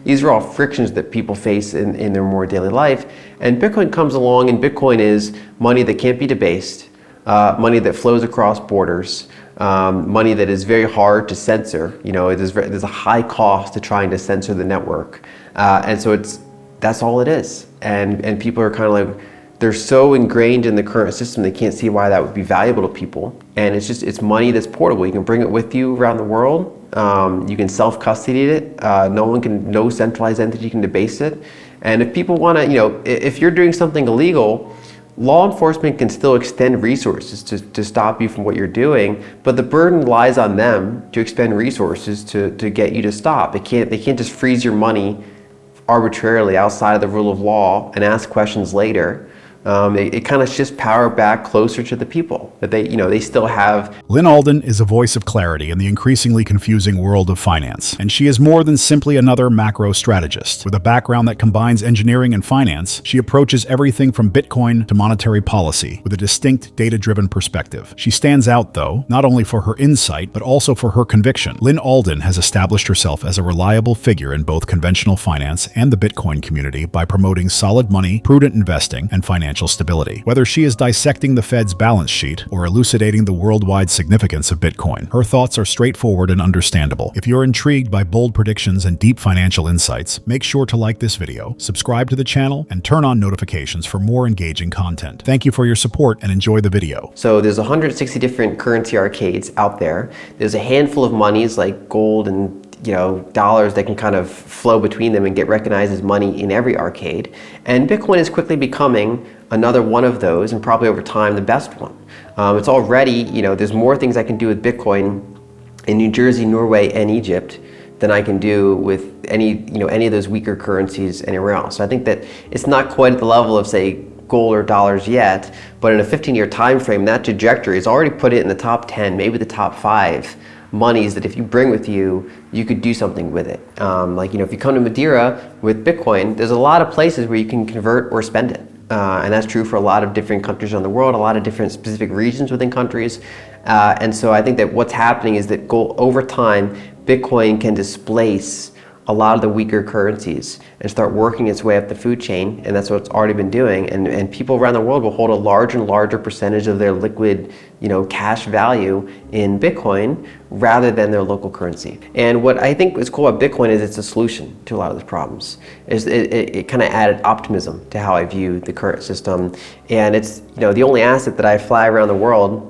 These are all frictions that people face in their more daily life. And Bitcoin comes along, and Bitcoin is money that can't be debased, money that flows across borders, money that is very hard to censor. There's a high cost to trying to censor the network. And so that's all it is. And people are kind of like, they're so ingrained in the current system, they can't see why that would be valuable to people. And it's money that's portable. You can bring it with you around the world. You can self-custody it. No centralized entity can debase it. And if people want to, if you're doing something illegal, law enforcement can still extend resources to stop you from what you're doing, but the burden lies on them to expend resources to get you to stop. They can't just freeze your money arbitrarily outside of the rule of law and ask questions later. It kind of shifts power back closer to the people, that they still have. Lyn Alden is a voice of clarity in the increasingly confusing world of finance, and she is more than simply another macro strategist. With a background that combines engineering and finance, she approaches everything from Bitcoin to monetary policy with a distinct data-driven perspective. She stands out, though, not only for her insight, but also for her conviction. Lyn Alden has established herself as a reliable figure in both conventional finance and the Bitcoin community by promoting solid money, prudent investing, and financial stability. Whether she is dissecting the Fed's balance sheet or elucidating the worldwide significance of Bitcoin, her thoughts are straightforward and understandable. If you're intrigued by bold predictions and deep financial insights, make sure to like this video, subscribe to the channel, and turn on notifications for more engaging content. Thank you for your support and enjoy the video. So there's 160 different currency arcades out there. There's a handful of monies like gold and dollars that can kind of flow between them and get recognized as money in every arcade. And Bitcoin is quickly becoming another one of those, and probably over time the best one. It's already, there's more things I can do with Bitcoin in New Jersey, Norway, and Egypt than I can do with any of those weaker currencies anywhere else. So I think that it's not quite at the level of, say, gold or dollars yet, but in a 15-year time frame, that trajectory has already put it in the top 10, maybe the top 5 monies that if you bring with you, you could do something with it. If you come to Madeira with Bitcoin, there's a lot of places where you can convert or spend it. And that's true for a lot of different countries around the world, a lot of different specific regions within countries. And so I think that what's happening is that over time, Bitcoin can displace a lot of the weaker currencies and start working its way up the food chain, and that's what it's already been doing. And people around the world will hold a larger and larger percentage of their liquid, cash value in Bitcoin rather than their local currency. And what I think is cool about Bitcoin is it's a solution to a lot of the problems. It kind of added optimism to how I view the current system, and it's the only asset that I fly around the world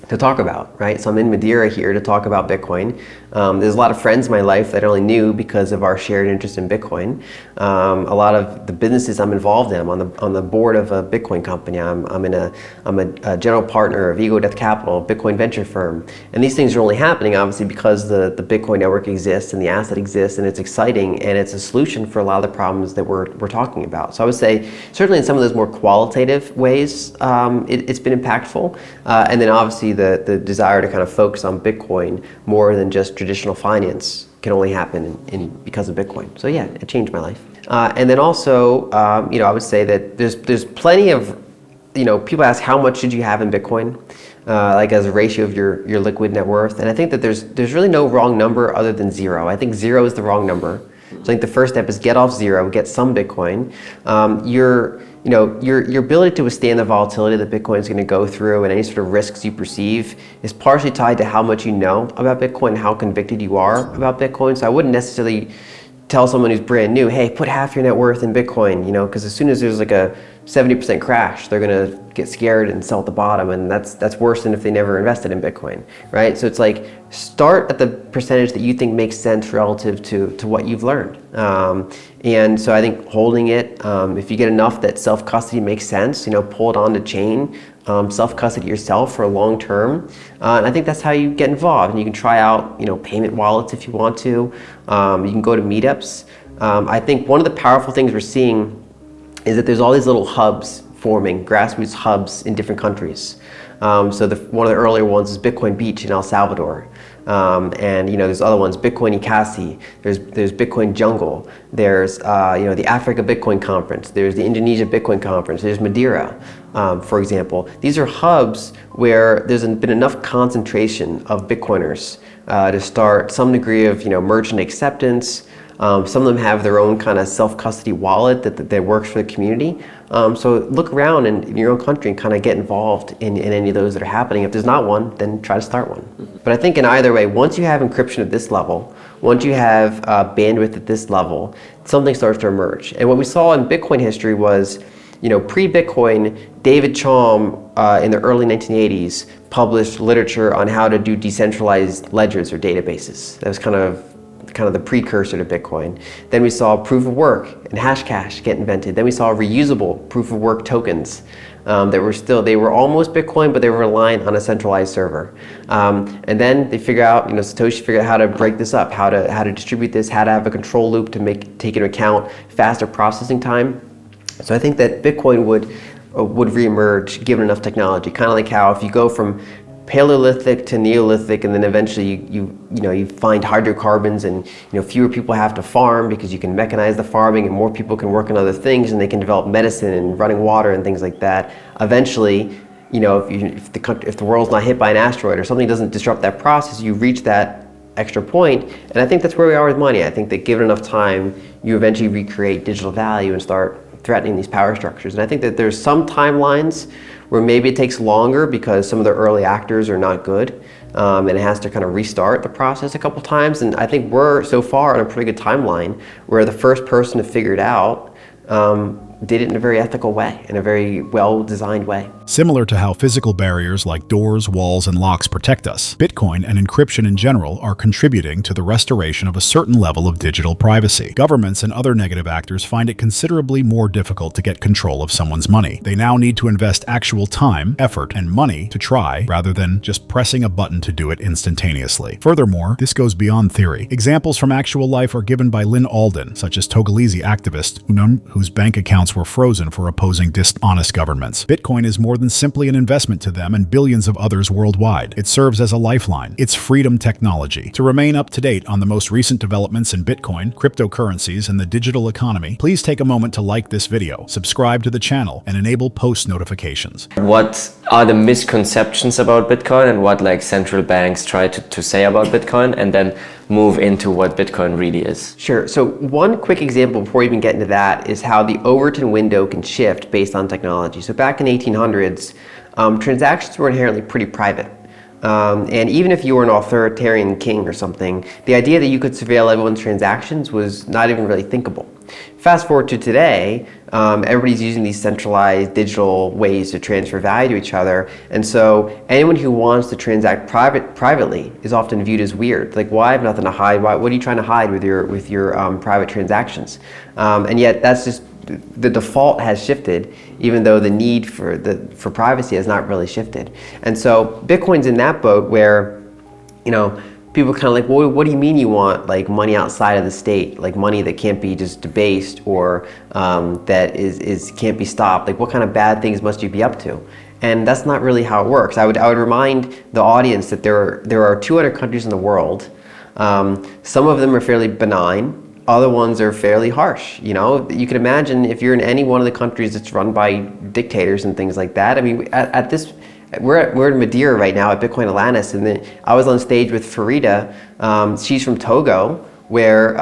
to talk about, right? So I'm in Madeira here to talk about Bitcoin. There's a lot of friends in my life that I only knew because of our shared interest in Bitcoin. A lot of the businesses I'm involved in, I'm on the board of a Bitcoin company. I'm a general partner of Ego Death Capital, a Bitcoin venture firm. And these things are only happening obviously because the Bitcoin network exists and the asset exists, and it's exciting, and it's a solution for a lot of the problems that we're talking about. So I would say certainly in some of those more qualitative ways, it's been impactful. And then obviously the desire to kind of focus on Bitcoin more than just traditional finance can only happen because of Bitcoin. So yeah, it changed my life. And then also, I would say that there's plenty of, people ask how much should you have in Bitcoin, like as a ratio of your liquid net worth. And I think that there's really no wrong number other than 0. I think 0 is the wrong number. So I think the first step is get off 0, get some Bitcoin. Your ability to withstand the volatility that Bitcoin is going to go through and any sort of risks you perceive is partially tied to how much you know about Bitcoin and how convicted you are about Bitcoin. So I wouldn't necessarily tell someone who's brand new, hey, put half your net worth in Bitcoin, because as soon as there's like a 70% crash, they're going to get scared and sell at the bottom, and that's worse than if they never invested in Bitcoin, right? So it's like, start at the percentage that you think makes sense relative to what you've learned. And so I think holding it, if you get enough that self-custody makes sense, pull it on the chain, self-custody yourself for a long term. And I think that's how you get involved. And you can try out, payment wallets if you want to. You can go to meetups. I think one of the powerful things we're seeing is that there's all these little hubs forming, grassroots hubs in different countries. So one of the earlier ones is Bitcoin Beach in El Salvador. And there's other ones, Bitcoin Ikasi, there's Bitcoin Jungle, there's the Africa Bitcoin Conference, there's the Indonesia Bitcoin Conference, there's Madeira, for example. These are hubs where there's been enough concentration of Bitcoiners to start some degree of merchant acceptance, Some of them have their own kind of self-custody wallet that works for the community. So look around in your own country and kind of get involved in any of those that are happening. If there's not one, then try to start one. But I think in either way, once you have encryption at this level, once you have bandwidth at this level, something starts to emerge. And what we saw in Bitcoin history was, pre-Bitcoin, David Chaum in the early 1980s published literature on how to do decentralized ledgers or databases. That was kind of the precursor to Bitcoin. Then we saw proof of work and Hashcash get invented. Then we saw reusable proof of work tokens they were almost Bitcoin, but they were reliant on a centralized server. And then they figure out, Satoshi figured out how to break this up, how to distribute this, how to have a control loop to take into account faster processing time. So I think that Bitcoin would reemerge given enough technology. Kind of like how if you go from Paleolithic to Neolithic, and then eventually you find hydrocarbons, and fewer people have to farm because you can mechanize the farming, and more people can work on other things, and they can develop medicine and running water and things like that. Eventually, if the world's not hit by an asteroid or something doesn't disrupt that process, you reach that extra point. And I think that's where we are with money. I think that given enough time, you eventually recreate digital value and start threatening these power structures. And I think that there's some timelines where maybe it takes longer because some of the early actors are not good, and it has to kind of restart the process a couple times. And I think we're so far on a pretty good timeline where the first person to figure it out did it in a very ethical way, in a very well-designed way. Similar to how physical barriers like doors, walls, and locks protect us, Bitcoin and encryption in general are contributing to the restoration of a certain level of digital privacy. Governments and other negative actors find it considerably more difficult to get control of someone's money. They now need to invest actual time, effort, and money to try, rather than just pressing a button to do it instantaneously. Furthermore, this goes beyond theory. Examples from actual life are given by Lyn Alden, such as Togolese activist whose bank accounts were frozen for opposing dishonest governments. Bitcoin is more than simply an investment to them and billions of others worldwide. It serves as a lifeline. It's freedom technology. To remain up to date on the most recent developments in Bitcoin, cryptocurrencies, and the digital economy, please take a moment to like this video, subscribe to the channel, and enable post notifications. What are the misconceptions about Bitcoin and what central banks try to say about Bitcoin, and then move into what Bitcoin really is? Sure. So one quick example before we even get into that is how the Overton window can shift based on technology. So back in 1800s, transactions were inherently pretty private. And even if you were an authoritarian king or something, the idea that you could surveil everyone's transactions was not even really thinkable. Fast forward to today, everybody's using these centralized digital ways to transfer value to each other, and so anyone who wants to transact privately is often viewed as weird. Like, well, I have nothing to hide. What are you trying to hide with your private transactions? And yet, that's just the default has shifted, even though the need for privacy has not really shifted. And so Bitcoin's in that boat where, people kind of like, well, what do you mean you want money outside of the state, like money that can't be just debased or that can't be stopped? Like, what kind of bad things must you be up to? And that's not really how it works. I would remind the audience that there are 200 countries in the world. Some of them are fairly benign. Other ones are fairly harsh. You can imagine if you're in any one of the countries that's run by dictators and things like that. I mean, we're in Madeira right now at Bitcoin Atlantis, and then I was on stage with Farida. She's from Togo, where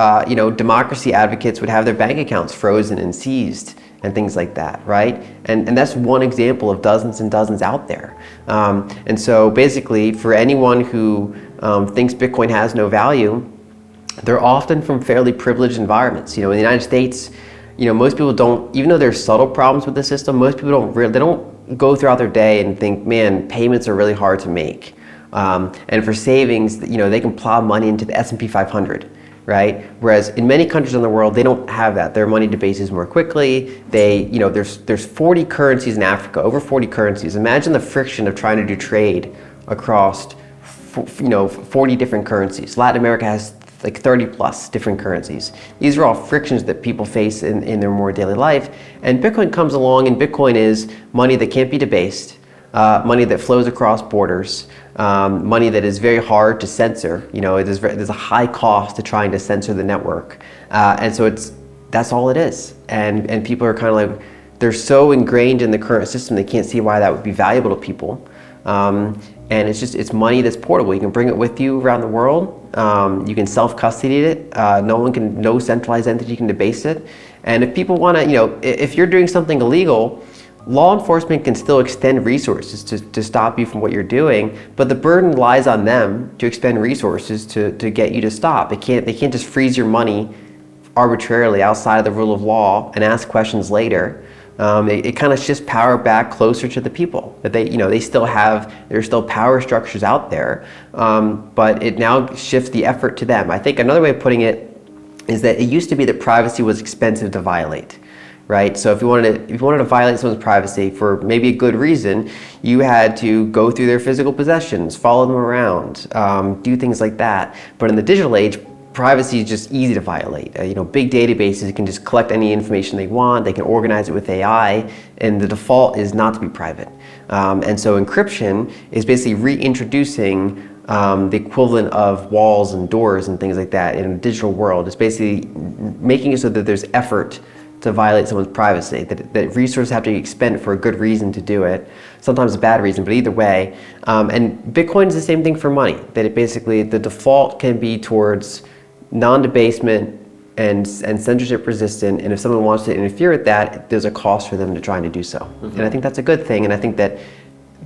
democracy advocates would have their bank accounts frozen and seized and things like that, right? And that's one example of dozens and dozens out there. And so basically, for anyone who thinks Bitcoin has no value, they're often from fairly privileged environments. In the United States, most people don't, even though there's subtle problems with the system, most people don't go throughout their day and think, man, payments are really hard to make. And for savings, they can plow money into the S&P 500, right? Whereas in many countries in the world, they don't have that. Their money debases more quickly. There's 40 currencies in Africa, over 40 currencies. Imagine the friction of trying to do trade across 40 different currencies. Latin America has 30 plus different currencies. These are all frictions that people face in their more daily life. And Bitcoin comes along, and Bitcoin is money that can't be debased, money that flows across borders, money that is very hard to censor. There's a high cost to trying to censor the network. And so that's all it is. And people are kind of they're so ingrained in the current system, they can't see why that would be valuable to people. And it's money that's portable. You can bring it with you around the world. You can self-custody it. No centralized entity can debase it. And if people want to, if you're doing something illegal, law enforcement can still extend resources to stop you from what you're doing, but the burden lies on them to expend resources to get you to stop. They can't just freeze your money arbitrarily outside of the rule of law and ask questions later. It kind of shifts power back closer to the people. That there's still power structures out there, but it now shifts the effort to them. I think another way of putting it is that it used to be that privacy was expensive to violate. Right? So if you wanted to violate someone's privacy for maybe a good reason, you had to go through their physical possessions, follow them around, do things like that. But in the digital age, privacy is just easy to violate. Big databases can just collect any information they want. They can organize it with AI, and the default is not to be private. And so encryption is basically reintroducing the equivalent of walls and doors and things like that in a digital world. It's basically making it so that there's effort to violate someone's privacy, that resources have to be expended for a good reason to do it, sometimes a bad reason, but either way. And Bitcoin is the same thing for money, that the default can be towards non-debasement and censorship resistant, and if someone wants to interfere with that, there's a cost for them to trying to do so. And I think that's a good thing, and I think that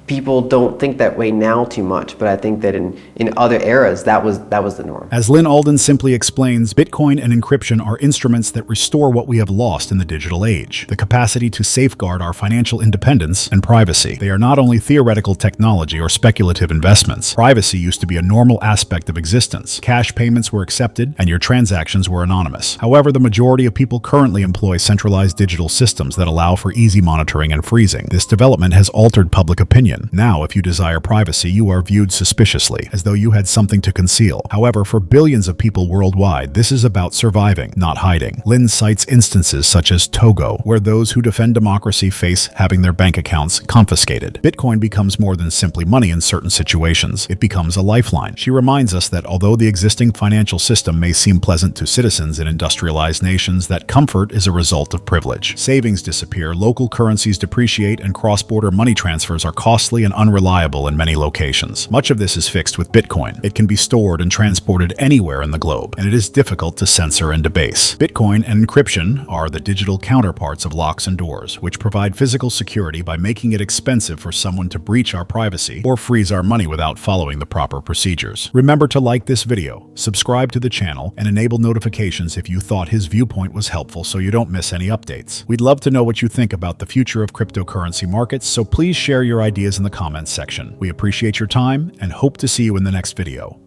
people don't think that way now too much, but I think that in other eras, that was the norm. As Lyn Alden simply explains, Bitcoin and encryption are instruments that restore what we have lost in the digital age, the capacity to safeguard our financial independence and privacy. They are not only theoretical technology or speculative investments. Privacy used to be a normal aspect of existence. Cash payments were accepted, and your transactions were anonymous. However, the majority of people currently employ centralized digital systems that allow for easy monitoring and freezing. This development has altered public opinion. Now, if you desire privacy, you are viewed suspiciously, as though you had something to conceal. However, for billions of people worldwide, this is about surviving, not hiding. Lyn cites instances such as Togo, where those who defend democracy face having their bank accounts confiscated. Bitcoin becomes more than simply money in certain situations. It becomes a lifeline. She reminds us that although the existing financial system may seem pleasant to citizens in industrialized nations, that comfort is a result of privilege. Savings disappear, local currencies depreciate, and cross-border money transfers are costly and unreliable in many locations. Much of this is fixed with Bitcoin. It can be stored and transported anywhere in the globe, and it is difficult to censor and debase. Bitcoin and encryption are the digital counterparts of locks and doors, which provide physical security by making it expensive for someone to breach our privacy or freeze our money without following the proper procedures. Remember to like this video, subscribe to the channel, and enable notifications if you thought his viewpoint was helpful so you don't miss any updates. We'd love to know what you think about the future of cryptocurrency markets, so please share your ideas in the comments section. We appreciate your time and hope to see you in the next video.